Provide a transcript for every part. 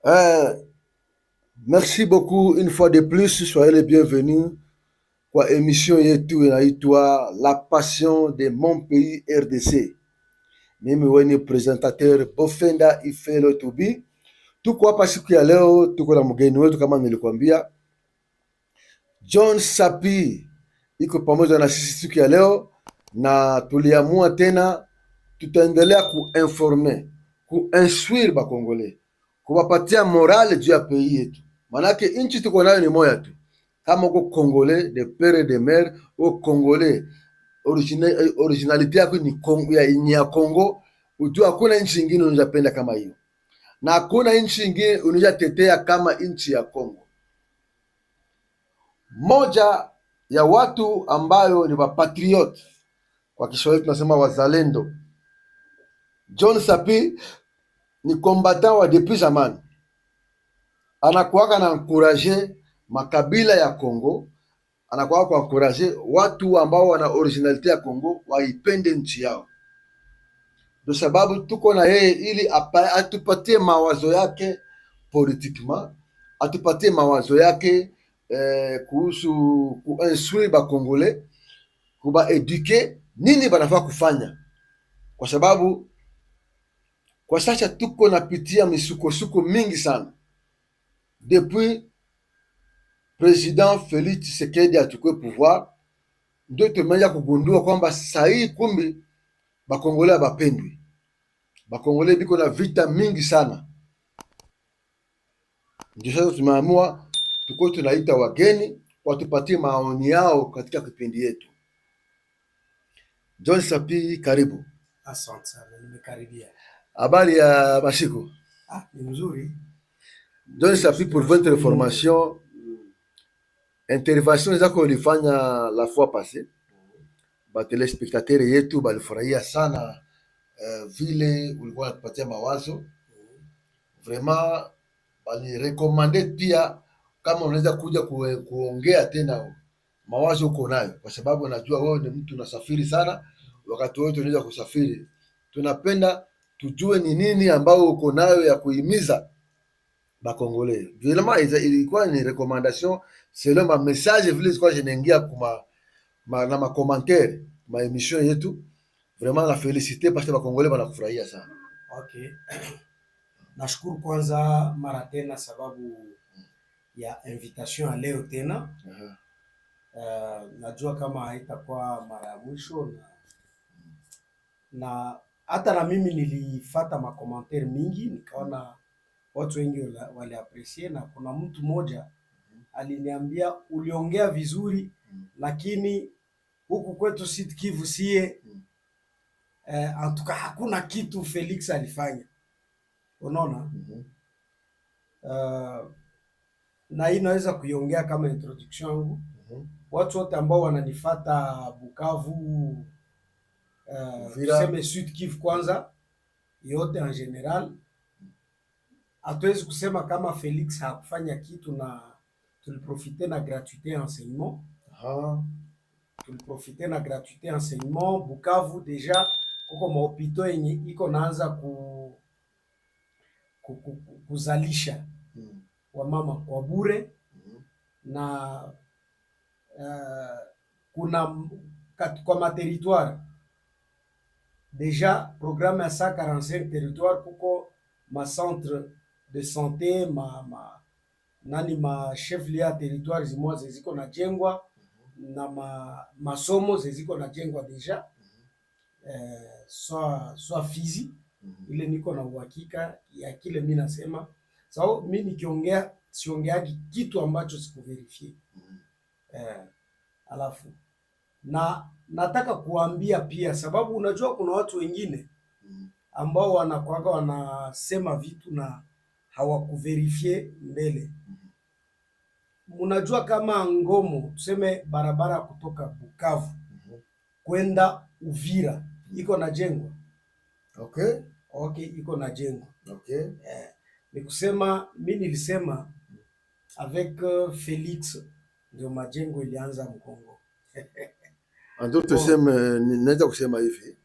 Euh, Merci beaucoup une fois de plus, soyez les bienvenus kwa émission yetu inaitwa La Passion de mon pays RDC. Mimi wenye presentateur Bofenda Ifelo Tubi. Tuko hapa siku ya leo, tuko na mgeni wetu kama nilikwambia, John Sapi iko pamoja na sisi siku ya leo, na tuliamua tena tutaendelea kuinforme kuinstruire bakongole kuwapatia morale juu ya pays yetu, manake nchi tuko nayo ni moya tu. Kama uko Kongole de pere de mer, uko Kongole originalite yako ni ya Kongo, ujua hakuna nchi ingine unajapenda kama hiyo, na hakuna nchi ingine unajatetea kama nchi ya Kongo. Moja ya watu ambayo ni wapatriot, kwa Kiswahili tunasema wazalendo, John Sapi ni combattant wa depuis zamani, anakuwaka na encourage makabila ya Kongo, anakuwaka kwa encourage watu ambao wana originalite ya Kongo waipende nchi yao. Ndio sababu tuko na yeye ili atupatie mawazo yake politiquement, atupatie mawazo yake kuhusu kuinstruire bakongole, kubaeduke nini banafaa kufanya, kwa sababu kwa sasa tuko napitia misukosuko mingi sana depuis President Felix Tshisekedi achukue pouvoir, ndio tumeanza kugundua kwamba sahii kumbi bakongole abapendwi. Bakongole biko na vita mingi sana, ndio sasa tumeamua tuko tunaita wageni watupatie maoni yao katika kipindi yetu. John Sapi, karibu. Asante sana, nimekaribia. Habari ya masiku? Ni mzuri. John Sapi, pour votre information, intervention zako ulifanya la fois passée, ba telespectateur yetu balifurahia sana vile ulikuwa unatupatia mawazo. Vraiment balirekomande pia kama unaweza kuja kuongea tena mawazo uko nayo, kwa sababu najua wewe ni mtu unasafiri sana, wakati wote unaweza kusafiri. Tunapenda tujue ni nini ambao uko nayo ya kuhimiza bakongole. Vraiment ilikuwa ni recommandation selon ma message vile zilikuwa zinaingia kuma na ma commentaire ma emission yetu. Vraiment na felicite parce que bakongole banakufurahia sana. Okay. Nashukuru kwanza mara tena sababu ya invitation ya leo tena. Najua kama haitakuwa mara ya mwisho na hata na mimi nilifata makomantere mingi, nikaona watu wengi waliapresie, na kuna mtu mmoja aliniambia uliongea vizuri, lakini huku kwetu Sud Kivu sie atuka hakuna kitu Felix alifanya, unaona. Na hii naweza kuiongea kama introduction yangu. Watu wote ambao wananifata Bukavu, tuseme Sud Kivu kwanza yote en general, hatuwezi kusema kama Felix hakufanya kitu, na tuliprofite na gratuité enseignement. Tuliprofite na gratuité enseignement. Bukavu deja kuko mahopito yenye iko naanza kuzalisha wamama kwa bure, na kuna kwa materitoire deja programme ya 145 territoire, kuko ma centre de santé ma chef lieu territoire zimoa zeziko na jengwa, na masomo zeziko na jengwa deja soit Fizi. Ile niko na uhakika ya kile mimi nasema. So mimi nikiongea siongeagi kitu ambacho sikuverifie. Alafu na nataka kuambia pia, sababu unajua kuna watu wengine ambao wanakuaga wanasema vitu na hawakuverifie mbele. Unajua kama Ngomo, tuseme barabara kutoka Bukavu kwenda Uvira iko na jengwa. Okay, iko na jengwa. Ni kusema mimi nilisema avec Felix ndio majengo ilianza Mkongo. Ndio tuseme, naweza kusema hivi,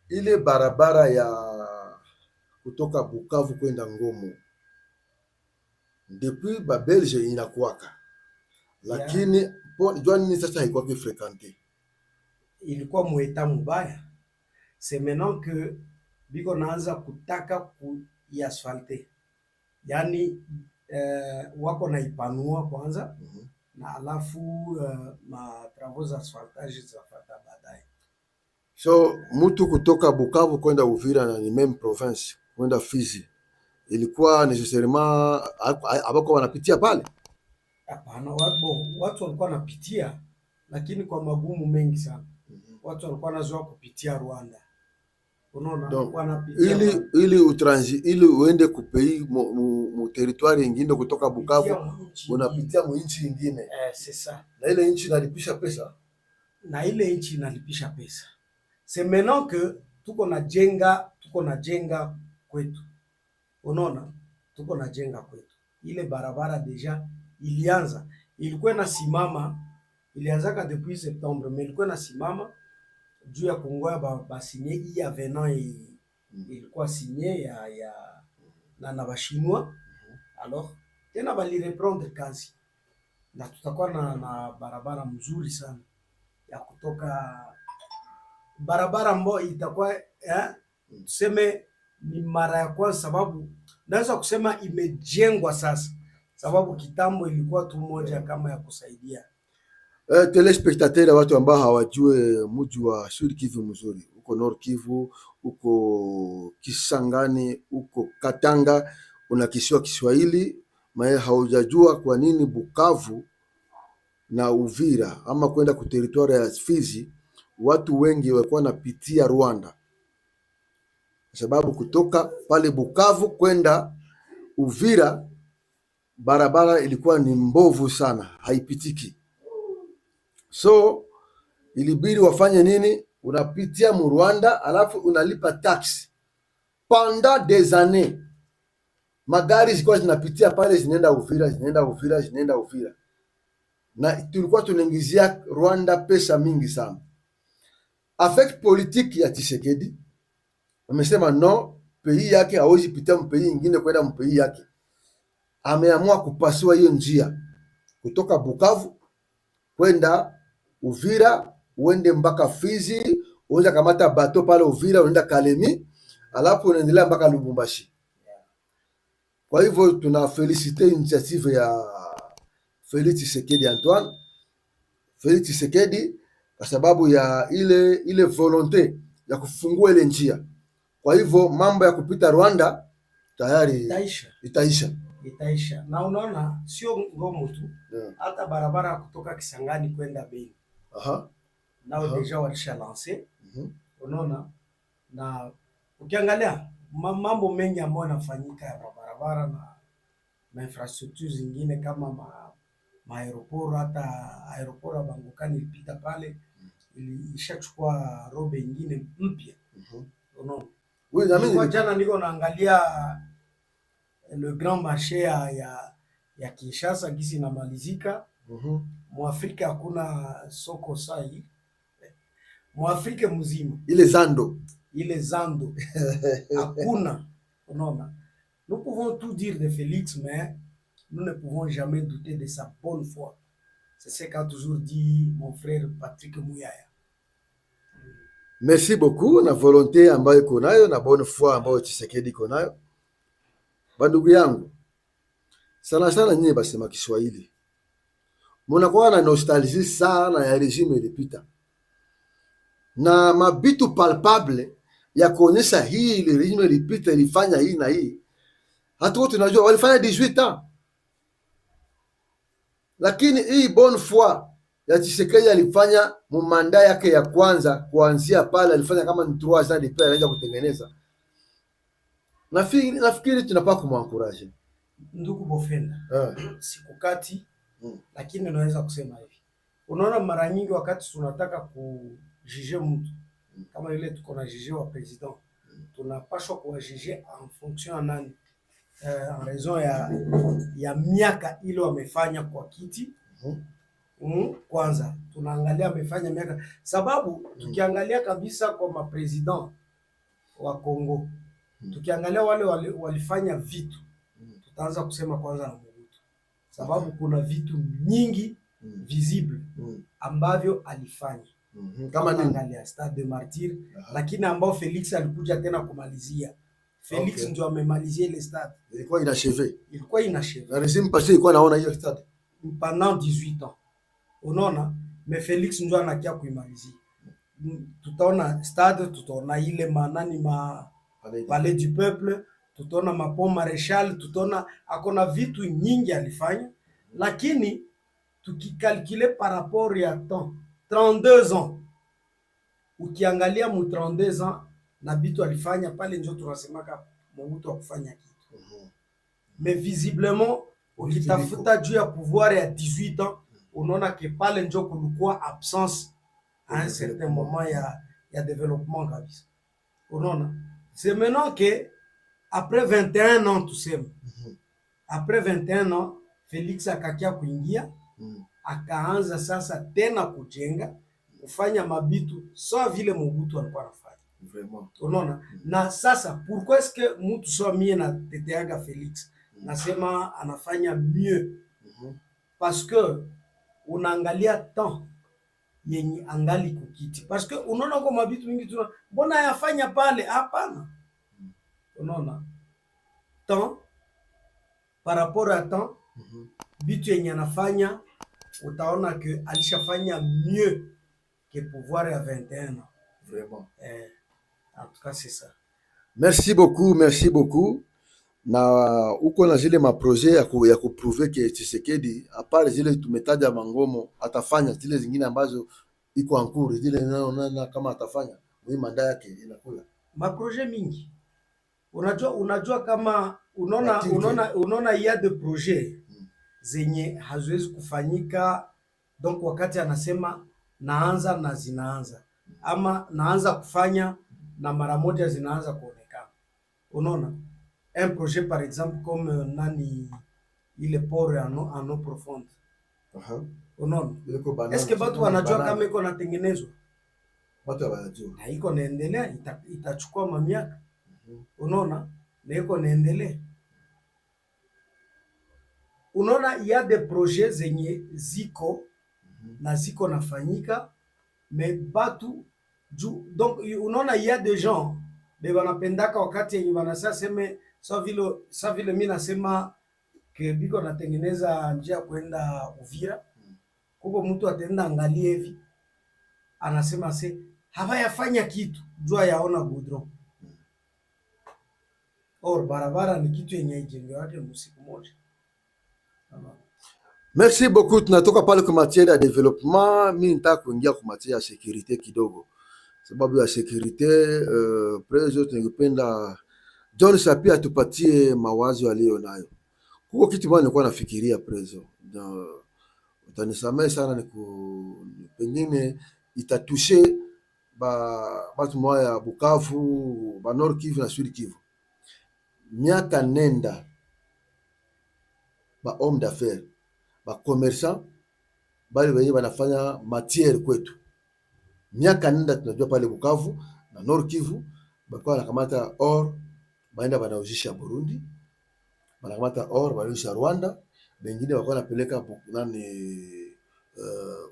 ile barabara ya kutoka Bukavu kwenda Ngomo depuis ba Belge inakuwaka, lakini jua nini sasa haikuwa kifrekante, ilikuwa mueta mubaya. C'est maintenant que biko naanza kutaka kuiasfalte, yani wako na ipanua kwanza na alafu ma travaux za asphaltage zafata baadaye. So mtu kutoka Bukavu kwenda Uvira na ni même province kwenda Fizi ilikuwa necessairement abako wanapitia pale? Hapana, watu walikuwa wanapitia, lakini kwa magumu mengi sana. Watu walikuwa wanazoea kupitia Rwanda. Unaona, ili uende kupei mu territoire nyingine kutoka Bukavu unapitia mu nchi nyingine. Sasa na ile nchi inalipisha pesa, c'est maintenant que tuko na jenga kwetu. Unaona, tuko na jenga kwetu. Ile barabara deja ilianza, ilikuwa inasimama, ilianzaka depuis septembre, mais ilikuwa inasimama juu ya kungoya basinye hii avenant ilikuwa sinye ya na bashinois. Alors tena bali reprendre kazi na tutakuwa na barabara mzuri sana ya kutoka, barabara ambayo itakuwa tuseme ni mara ya kwanza, sababu naweza kusema imejengwa sasa, sababu kitambo ilikuwa tu moja kama ya kusaidia telespectateur, watu ambao hawajue mji wa Sud Kivu mzuri, uko Nord Kivu, uko Kisangani, uko Katanga, una kisiwa Kiswahili, mae haujajua kwa nini Bukavu na Uvira ama kwenda ku territoire ya Fizi watu wengi walikuwa napitia Rwanda, sababu kutoka pale Bukavu kwenda Uvira barabara ilikuwa ni mbovu sana, haipitiki. So ilibidi wafanye nini? Unapitia mu Rwanda alafu unalipa tax pendant des années. Magari zilikuwa zinapitia pale zinaenda Uvira, na tulikuwa tunaingizia Rwanda pesa mingi sana. Avec politique ya Tshisekedi amesema no, pays yake hawezi pitia mpei nyingine kwenda mpei yake. Ameamua kupasua hiyo njia kutoka Bukavu kwenda Uvira, uende mpaka Fizi, uende kamata bato pale Uvira, uenda Kalemi, alafu unaendelea mpaka Lubumbashi. Kwa hivyo tuna felicite initiative ya Félix Tshisekedi Antoine, Félix Tshisekedi kwa sababu ya ile volonté ya kufungua ile njia. Kwa hivyo mambo ya kupita Rwanda tayari itaisha. Na unaona sio Ngomo tu, hata barabara kutoka Kisangani kwenda Beni nao deja walisha lance. Unaona, na ukiangalia mambo mengi ambayo yanafanyika ya barabara na infrastructure zingine kama aeroport, hata aeroport ya Bangokani ilipita pale, ilishachukua robe ingine mpya. Unaona, jana niko naangalia le grand marché ya Kinshasa gisi inamalizika. Mwafrika hakuna soko sai, Mwafrika mzima ile zando hakuna. Unaona, nous pouvons tout dire de Félix, mais nous ne pouvons jamais douter de sa bonne foi. C'est ce qu'a toujours dit mon frère Patrick Muyaya. Merci beaucoup na volonté ambayo iko nayo na bonne foi ambayo Tshisekedi iko nayo. Bandugu yangu, sana sana nyinyi basema Kiswahili munakuwa na nostalgie sana ya regime ilipita, na mabitu palpable ya kuonyesha hii ile regime ilipita ilifanya hii na hii. Hatu wote tunajua walifanya 18 ans, lakini hii bonne foi ya Tshisekedi alifanya mumanda yake ya kwanza, kuanzia pale alifanya kama ni 3 ans depuis anaanza kutengeneza. Nafikiri tunapaa kumwankuraje ndugu Bofenda. Sikukati, lakini naweza kusema hivi. Unaona, mara nyingi wakati tunataka kujije mtu kama ile tuko na jije wa president, tunapaswa kuwajije en fonction ya nani? En raison ya miaka ile wamefanya kwa kiti. Kwanza tunaangalia amefanya miaka, sababu tukiangalia kabisa kwa mapresident wa Kongo Tukiangalia wale walifanya vitu, tutaanza kusema kwanza na Mobutu, sababu kuna vitu nyingi visible ambavyo alifanya kama angalia Stade de Martyrs, lakini ambao Felix alikuja tena kumalizia. Felix ndio amemalizia ile stade, ilikuwa inacheve. Na regime passé ilikuwa naona hiyo stade pendant 18 ans, unaona, mais Felix ndio anakia kuimalizia. Tutaona stade, tutaona ile manani Palais du Peuple, tutaona Pont Maréchal, tutaona akona vitu nyingi alifanya, lakini tukikalkule par rapport ya temps 32 ans, ukiangalia mu 32 ans na bitu alifanya pale, ndio tunasemaka Mobutu akufanya kitu. Mais visiblement ukitafuta juu ya pouvoir ya 18 ans, unaona ke pale ndio kulikuwa absence à un certain moment ya développement kabisa. Unaona, c'est maintenant que après 21 ans tuseme, après 21 ans Felix akakia kuingia, akaanza sasa tena kujenga, kufanya mabitu sawa vile Mobutu alikuwa anafanya. Vraiment. Unaona? Na sasa pourquoi est-ce que mtu sawa mie na teteaga Felix nasema anafanya mieux? Parce que unaangalia temps yenye angali kukiti, parce que unaona kwa mabitu mingi tuna mbona yafanya pale, hapana. Unaona temps par rapport à temps, bitu yenye anafanya utaona que alishafanya mieux que pouvoir ya 21 ans. Vraiment. En tout cas c'est ça. Merci beaucoup. Na uko na zile maproje ya kuprouve ke Tshisekedi apart zile tumetaja mangomo atafanya zile zingine ambazo iko ankuru zile naona kama atafanya mwi manda yake inakula maproje mingi. Unajua kama unaona ya de projet zenye haziwezi kufanyika, donc wakati anasema naanza na zinaanza, ama naanza kufanya na mara moja zinaanza kuonekana. Unaona un projet par exemple comme ile port en eau profonde. Unaona, est-ce que batu wanajua kama iko natengenezwa? Watu wanajua na iko naendelea, itachukua mamiaka. Unaona, na iko naendelea. Unaona, il y a des projets zenye ziko na ziko nafanyika, mais batu donc unaona il y a des gens be wanapendaka wakati yenye wanasema seme sa vile mimi nasema ke biko natengeneza njia kwenda Uvira, kuko mtu ataenda angalie hivi anasema hawayafanya kitu jua yaona goudron. Or barabara ni kitu yenye ijenge wake msiku moja. Merci beaucoup. Tunatoka pale kwa matière ya development, mimi nitaka kuingia kwa matière ya securite kidogo, sababu ya securite president ningependa John Sapie atupatie mawazo aliyo nayo. Huko kitu bwana nilikuwa nafikiria president, na utanisamehe sana, ni pengine itatushe batu moya Bukavu, ba Nord Kivu na Sud Kivu. Miaka nenda ba homme d'affaires, ba commerçant, bali wenye banafanya matière kwetu. Miaka nenda tunajua pale Bukavu na Nord Kivu bakwa nakamata or baenda banauzisha Burundi, banakamata or banauzisha Rwanda, bengine bakwa napeleka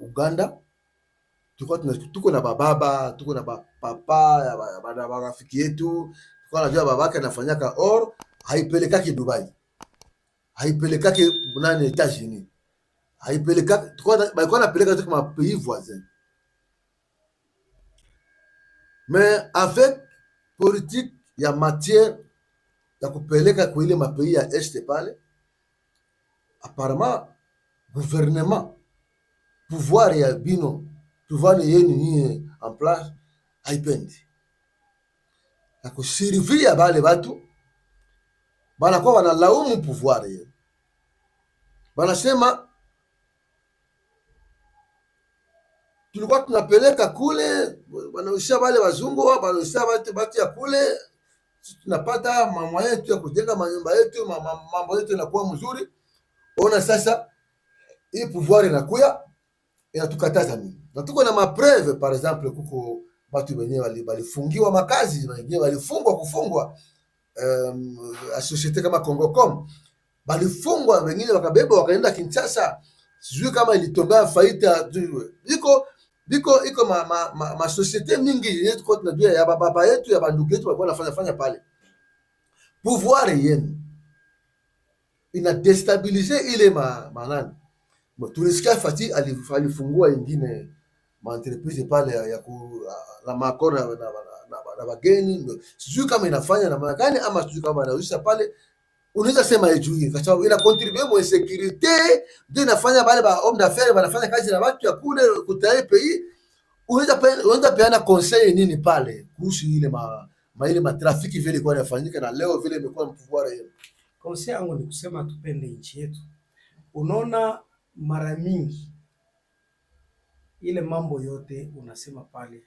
Uganda. Tuko na bababa, tuko na papa ya marafiki yetu, tuko na babaka anafanyaka or haipelekaki Dubai, haipelekaki États-Unis, haipelekaki, bakwa napeleka tu kama pays voisin. Mais avec politique ya matière ya kupeleka kwa ile mapays ya este pale, apparemment gouvernement pouvoir ya bino pouvoir yenu ni en place haipendi na kusurvia bale batu banakuwa wanalaumu pouvoir yenu, banasema tulikuwa tunapeleka kule, wanausha wale wazungu, wanausha batu ya kule, tunapata mambo yetu ya kujenga manyumba yetu, mambo yetu yanakuwa mzuri. Ona sasa hii pouvoir inakuya inatukataza mimi. Na tuko na mapreve, par exemple kuko batu wenyewe walifungiwa makazi, wengine walifungwa kufungwa societe kama Congocom balifungwa, wengine wakabeba wakaenda Kinshasa, sijui kama ilitombea faida. Iko ma societe mingi yetu kwa tunajua ya baba yetu ya bandugu yetu walikuwa wanafanya pale. Pouvoir yenu ina destabilize ile manani. Tulisikia Fati alifungua ingine ma entreprise pale ya la makora na wageni, sijui kama inafanya na maana gani, ama sijui kama anaisha pale. Unaweza sema hiyo kwa sababu ina contribue mo sécurité, ndio inafanya wale ba homme d'affaires wanafanya kazi na watu ya kule kutaye pays. Unaweza peana conseil nini pale kuhusu ile ile matrafiki vile kwa inafanyika na leo vile imekuwa mpouvoir hiyo? Conseil yangu ni kusema tupende nchi yetu. Unaona, mara mingi ile mambo yote unasema pale,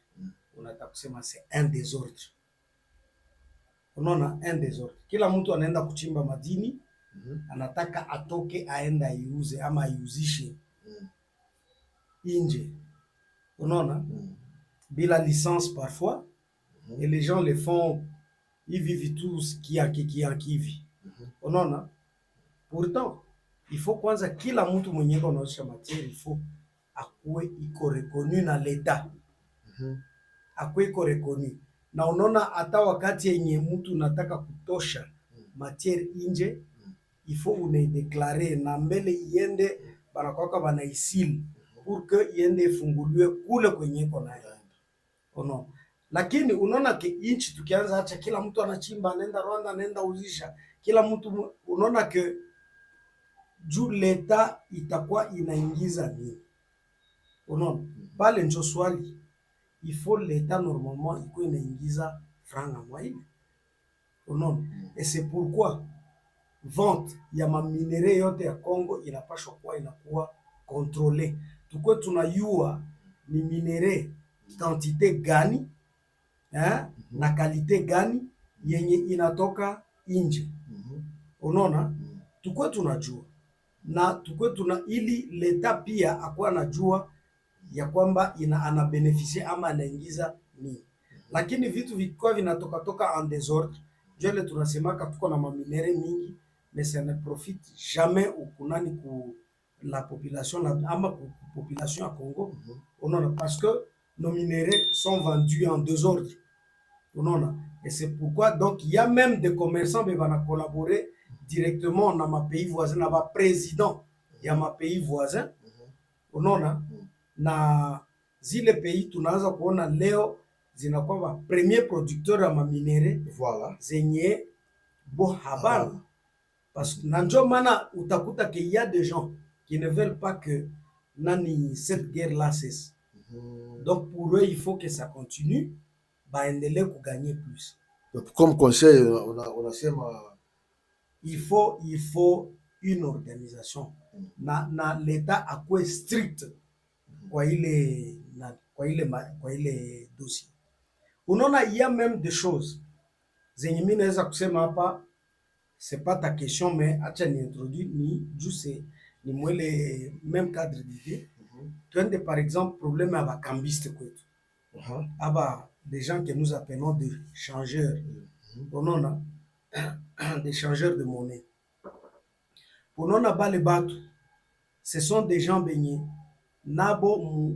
unataka kusema c'est un désordre. Unaona, un désordre. Kila mtu anaenda kuchimba madini, anataka atoke aenda iuze ama iuzishe nje. Unaona, bila licence parfois, et les gens le font, ils vivent tous qui vit. Unaona, pourtant il faut kwanza kila mtu mwenye anaosha matière, il faut akuwe iko reconnu na l'État. Akuwe iko reconnu. Na unaona hata wakati yenye mtu nataka kutosha matière nje, il faut unaideclare na mbele iende banakwaka banaisili pour que iende ifunguliwe kule kwenye iko nayo. Unaona, lakini unaona ke inchi tukianza acha kila mtu anachimba, anaenda Rwanda, anaenda uzisha kila mtu, unaona ke juu l'État itakuwa inaingiza nini? Unaona, pale njo swali. Il faut l'État normalement iko inaingiza franga mwaile. Unaona, et c'est pourquoi vente ya maminere yote ya Congo inapashwa kuwa inakuwa contrôlé. Tukwe tunayua ni minere quantité gani na kalite gani yenye inatoka nje. Unaona, tukwe tunajua na tukwe ili l'État pia akuwa anajua ya kwamba ana beneficie ama anaingiza nini. Lakini vitu vikikuwa vinatoka en désordre, jole tunasemaka tuko na maminere mingi, mais ça ne profite jamais ukunani ku la population ama ku population ya Congo. Unaona, parce que nos minéraux sont vendus en désordre. Unaona, et c'est pourquoi donc il y a même des commerçants qui vont collaborer directement dans ma pays voisin, na ba président ya ma pays voisin. Unaona, na zile pays tunaanza kuona leo zinakuwa ba premier producteur ya maminere, voilà, zenye bo habana. Parce que nanjo mana utakuta que il y a des gens qui ne veulent pas que nani cette guerre là cesse. Donc pour eux il faut que ça continue, baendelee kugagner plus. Donc comme conseil unasema il faut une organisation na l'État akuwe strict kwa ile dossier. Unaona, il y a même des choses zenye mimi naweza kusema hapa, c'est pas ta question mais acha ni introduire ni juste ni mwele même cadre d'idée. Twende par exemple problème aba cambiste kwetu. Aba des gens que nous appelons des changeurs. Unaona, des changeurs de monnaie. Unaona bale batu, ce sont des gens benye nabo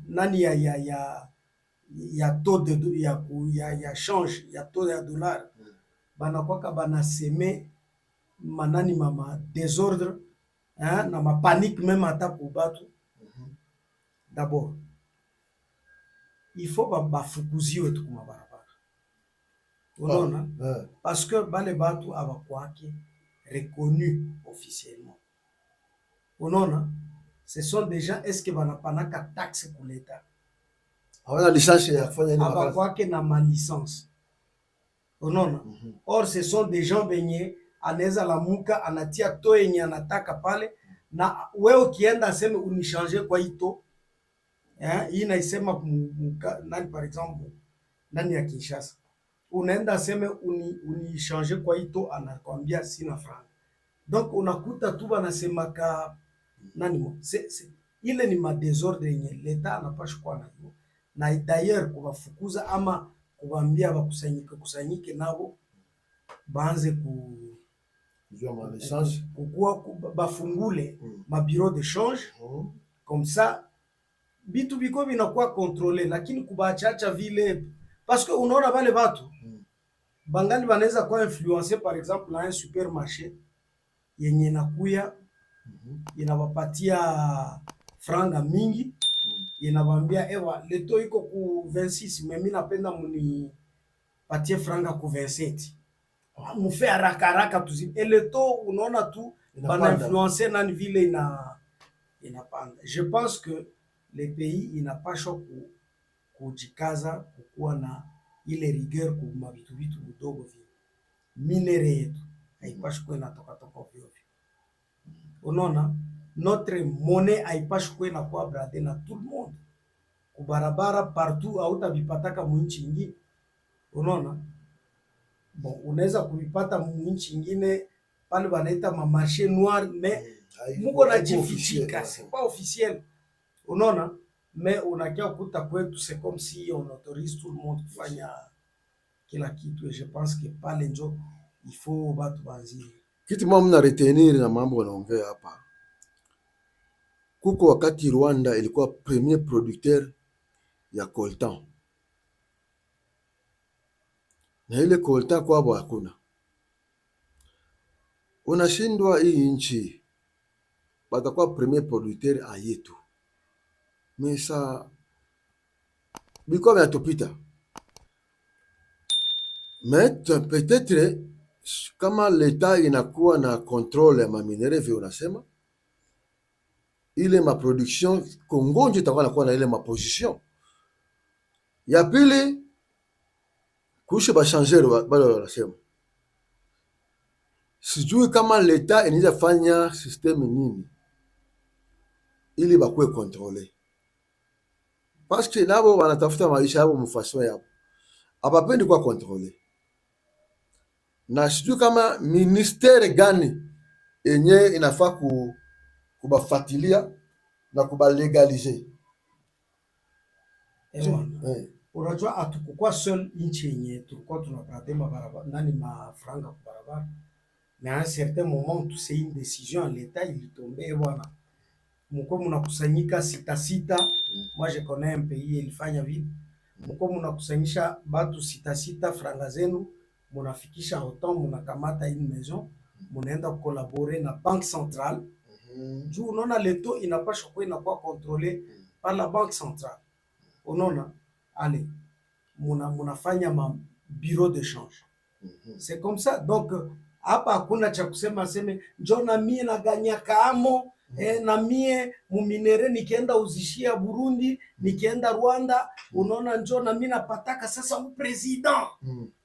nani ya taux de ya change ya taux ya dollar banakwaka banaseme manani mama désordre na ma panique même ata pour batu. D'abord il faut bafukuziwe tu kuma barabara. Unaona, parce que bale batu abakwake reconnu officiellement. Unaona, ce sont des gens est-ce que banapanaka taxe pour l'État, hawana licence ya kufanya nini, abakwake na ma licence. Unaona, or ce sont des gens benye anaweza lamuka anatia to yenye anataka pale, na wewe ukienda aseme unichange kwa ito hii naisema nani par exemple nani ya Kinshasa, unaenda aseme unichange kwa ito, anakwambia sina franga. Donc unakuta tu banasemaka nani mo ile ni ma désordre yenye l'État anapaswa kuwa nayo, na d'ailleurs kuwafukuza ama kuwaambia bakusanyike nabo baanze kukua bafungule ma bureau de change comme ça bitu biko binakuwa contrôler, lakini kubachacha vile parce que unaona wale watu bangali banaweza kuwa influencer par exemple na un supermarché yenye nakuya inawapatia franga mingi, inawambia ewa leto iko ku 26 mimi napenda munipatie franga ku 27 mufe haraka haraka tuzi eleto. Unaona tu bana influencer nani vile inapanda. Je pense que les pays inapashwa kujikaza kukuwa na ile rigueur kwa vitu vidogo vile. Minere yetu haipashwi kuwa inatoka toka ovyo. Unaona, notre monnaie haipashwi kuwa inakuwa brade na tout le monde kubarabara partout, hautabipataka mwinchi ingine. Unaona, bon, unaweza kuvipata mwinchi ingine pale wanaita ma marché noir, mais muko na jifichika, c'est pas officiel. Unaona, mais unakia kukuta kwetu c'est comme si on autorise tout le monde kufanya kila kitu, et je pense que pale njo il faut batu banzi kitu mwa mna retenir na mambo wanaongea hapa. Kuko wakati Rwanda ilikuwa premier producteur ya coltan, na ile coltan kwabo hakuna. Unashindwa hii nchi batakuwa premier producteur ayetu, mesa biko vinatupita. Mais peut-être kama leta inakuwa na contrôle ya maminere vile unasema, ile ma production Kongo ndio itakuwa nakuwa na ile ma position ya pili. Kushe ba changer bale wanasema, sijui kama leta inaweza fanya systeme nini ili bakwe contrôler, parce que nabo wanatafuta maisha yao mfaso yao, abapendi kwa contrôler. Na sijui kama ministere gani enye inafaa kubafatilia na kubalegalize. Unajua atukukua seul nchi yenye tulikuwa tunapata mabarabara nani mafranga kwa barabara, mais à un certain moment tout c'est une décision l'État il tombait bwana, mko mnakusanyika sita. Moi je connais un pays ilifanya vile, mko mnakusanyisha batu sita franga zenu munafikisha autant, munakamata une maison, munaenda collaborer na banque centrale. Juu unaona leto inapasha kwa inakuwa contrôlé par la banque centrale. Unaona, allez, munafanya ma bureau de change. C'est comme ça. Donc hapa hakuna cha kusema seme njo na mie na ganya kaamo na mie muminere nikienda uzishia Burundi, nikienda Rwanda, unaona njo na mie napataka sasa u president.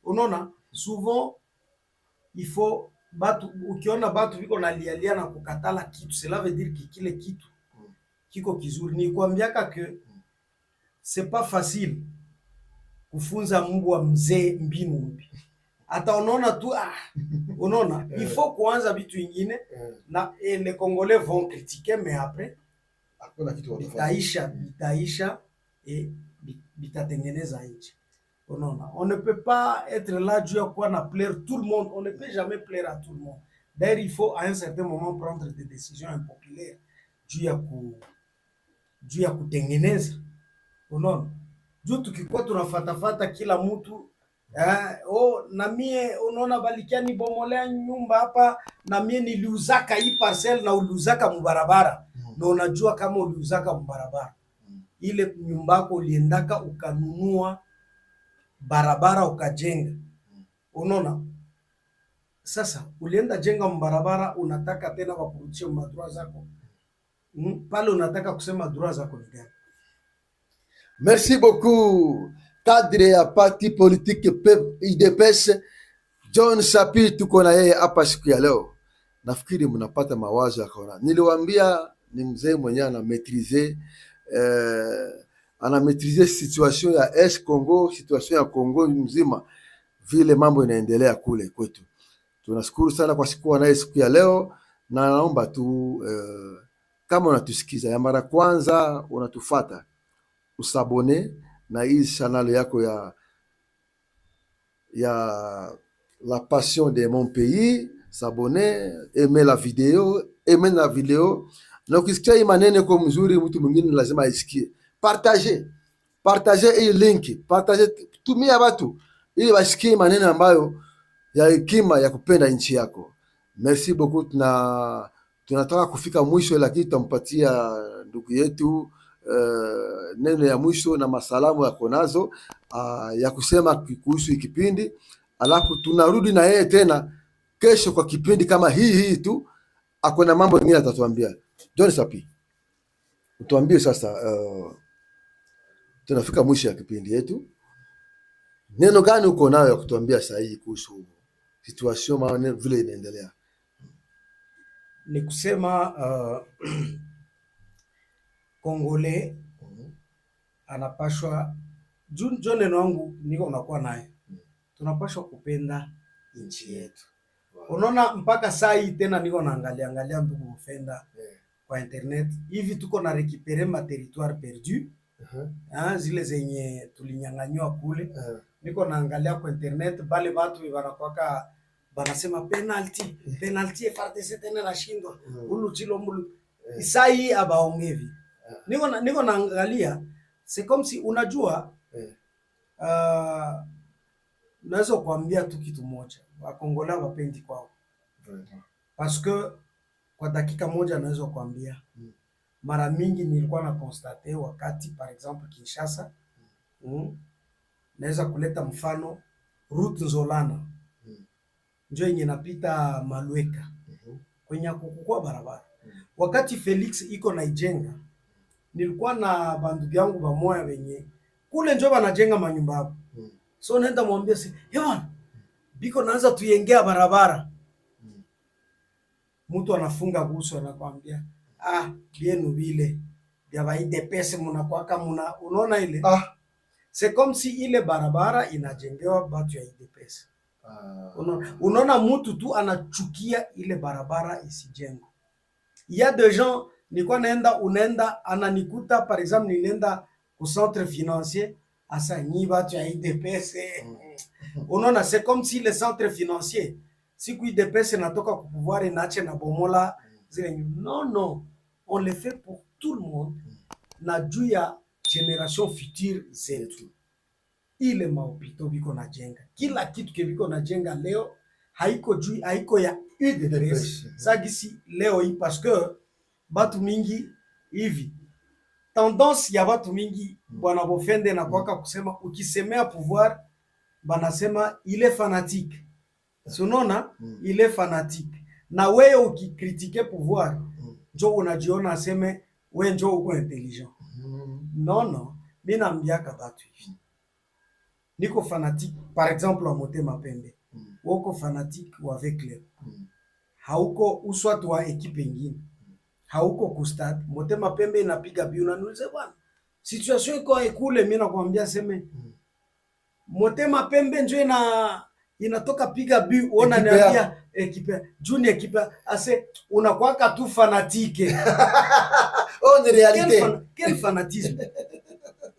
Unaona, souvent il faut batu, ukiona batu viko na lialia na kukatala kitu, cela veut dire que kile kitu kiko kizuri. Ni kuambiaka que c'est pas facile kufunza mbwa mzee mbinu mpya. Hata unaona tu unaona il faut kuanza vitu ingine na les Congolais vont critiquer, mais après hakuna kitu bitaisha et bitatengeneza nchi. Unaona, on ne peut pas être là juu ya kuwa na plaire tout le monde, on ne peut jamais plaire à tout le monde. D'ailleurs il faut à un certain moment prendre des décisions impopulaires juu ya kutengeneza. Unaona, juu tukikuwa tunafatafata kila mtu na mie unaona balikiani bomolea nyumba hapa, na mie niliuzaka hii parcel na uliuzaka mubarabara, na unajua kama uliuzaka mubarabara ile nyumba yako uliendaka ukanunua barabara ukajenga. Unaona, sasa ulienda jenga mbarabara, unataka tena wakurudishie madroit zako pale, unataka kusema droit zako ni gani? Merci beaucoup. Cadre ya parti politique UDPS John Sapi, tuko na yeye hapa siku ya leo. Nafikiri mnapata mawazo ya kaona. Niliwaambia ni mzee mwenye ana maîtriser situation ya Est Congo, situation ya Congo mzima, vile mambo inaendelea kule kwetu. Tunashukuru sana kwa siku naye siku ya leo, na naomba tu kama unatusikiza ya mara kwanza unatufata, usabone na hii channel yako ya la passion de mon pays, s'abonner, aimer la video. Na ukisikia hii maneno kwa mzuri, mtu mwingine lazima aisikie. Partager hii link, tumia watu ili wasikie maneno ambayo ya hekima ya kupenda nchi yako. Merci beaucoup. Tunataka kufika mwisho, lakini tutampatia ndugu yetu neno ya mwisho na masalamu yako nazo ya kusema kuhusu kipindi, alafu tunarudi na yeye tena kesho kwa kipindi kama hii tu. Akona mambo mengine atatuambia. John Sapi, utuambie sasa, tunafika mwisho ya kipindi yetu. Neno gani uko nayo ya kutuambia sasa hivi kuhusu situation maana vile inaendelea? Ni kusema Kongole anapashwa neno wangu niko unakuwa naye, tunapashwa kupenda nchi yetu. Unaona mpaka saa hii tena niko naangalia ndugu Mfenda kwa internet hivi, tuko na récupérer ma territoire perdu zile zenye tulinyang'anywa kule. Niko naangalia kwa internet bale watu wanakwaka banasema penalty FARDC tena nashindwa ulu chilo saa hii abaongevi. Niko naangalia c'est comme si unajua naweza kuambia tu kitu moja, Wakongola wapendi kwao. Parce que kwa dakika moja naweza kuambia mara mingi nilikuwa na constate wakati par exemple Kinshasa, naweza kuleta mfano route Nzolana njo yenye napita Malweka kwenye kukukua barabara. Wakati Felix iko na ijenga, nilikuwa na bandugu yangu bamoya wenye kule njo banajenga manyumba hapo. So naenda mwambia hewan biko naanza tuyengea barabara. Mtu anafunga buso anakwambia bienu vile vya baide pesa mnakwaka unaona ile c'est comme si ile barabara inajengewa batu ya ide pesa. Unaona mtu tu anachukia ile barabara isijengwe. Il y a des gens nilikuwa unaenda ananikuta par exemple nilienda ku centre financier asa nyi batu ya IDPS. Unaona c'est comme si le centre financier siku IDPS natoka ku pouvoir inache na bomola zile. Non, on le fait pour tout le monde na juu ya generation future zetu. Ile mahopito biko na jenga, kila kitu kebiko na jenga leo haiko ya UDPS sagisi leo hii, parce que batu mingi hivi tendance ya batu mingi bwana Bofende na kwaka kusema ukisemea pouvoir banasema ile fanatique. Sunona ile fanatique. Na wewe ukikritike pouvoir njo unajiona aseme wewe njo uko intelligent. Non, mimi naambiaka batu hivi. Niko fanatique par exemple wa Motema Pembe. Woko fanatique wa avec club. Hauko uswat wa ekipe nyingine. Hauko kustad. Motema Pembe inapiga biu na nulize bwana. Situation iko ekule, mimi nakwambia seme Motema Pembe njo inatoka piga biu, ona niambia ekipe junior ekipe ase unakwaka tu fanatique. Ni réalité. Quel fanatisme.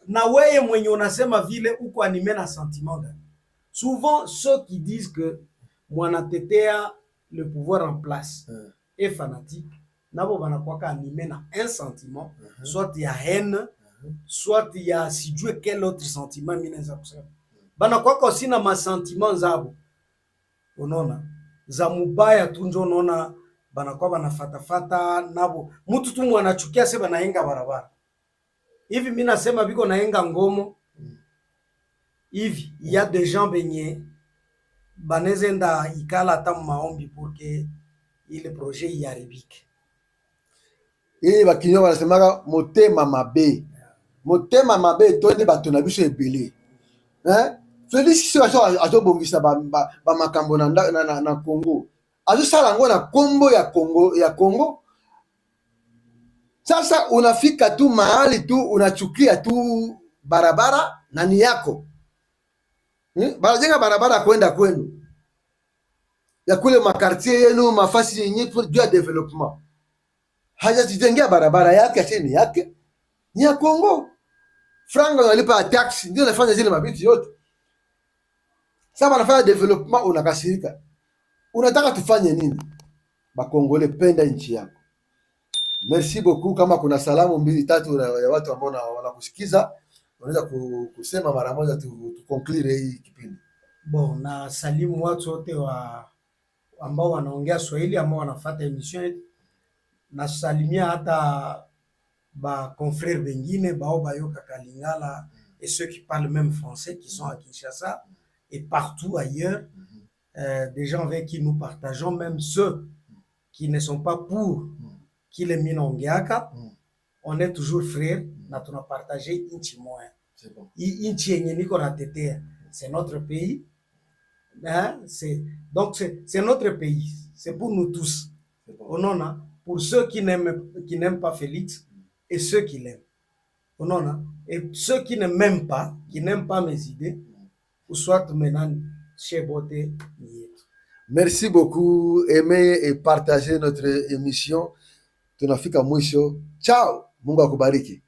Na weye mwenye unasema vile uko animé na sentiment. Souvent ceux qui disent que mwanatetea le pouvoir en place est fanatique, nabo banakwaka animé na un sentiment, soit ya haine, soit ya sijue quel autre sentiment mineza kusema. Banakwaka aussi na ma sentiment zabo. Unaona? Za mubaya tu njo unaona banakuwa banafatafata nabo. Mtu tu mwanachukia sema naenga barabara. Hivi mimi nasema biko naenga ngomo. Hivi il y a des gens benye banezenda ikala hata maombi pour que ile projet iharibike. Bakinyo banasemaka motema mabe. Motema mabe toni bato na biso ebele. Felix azobongisa ba makambo na Congo. Azosala ngo na kombo ya Congo. Sasa unafika tu mahali tu unachukia tu barabara na ni yako. Banajenga barabara kwenda kwenu. Ya kule makartier yenu mafasi yenye juu ya development. Hajajengea barabara yake ateni yake. Ni ya Congo. Franga unalipa tax ndio nafanya zile mabiti yote. Sasa wanafanya development, unakasirika. Unataka tufanye nini? Bakongole, penda nchi yako. Merci beaucoup. Kama kuna salamu 2 3 ya watu ambao wanakusikiza, unaweza kusema mara moja tu conclure hii kipindi. Bon, na salimu watu wote ambao wanaongea Swahili, ambao wanafuata emission yetu. Nasalimia hata ba confrères bengine bao bayoka Kalingala et ceux qui parlent même français qui sont à Kinshasa et partout ailleurs, des gens avec qui nous partageons, même ceux qui ne sont pas pour kile mina ongeaka, on est toujours frères na tunapartage inchi moya. Inchi yenye niko natetea, c'est notre pays. Hein? C'est notre pays, c'est pour nous tous. Onona, pour ceux qui n'aiment pas Félix et ceux qui l'aiment. Onona, et ceux qui ne m'aiment pas, qui n'aiment pas mes idées, ou soit maintenant chez Boté. Merci beaucoup, aimez et partagez notre émission. Tunafika mwisho. Ciao, Mungu akubariki.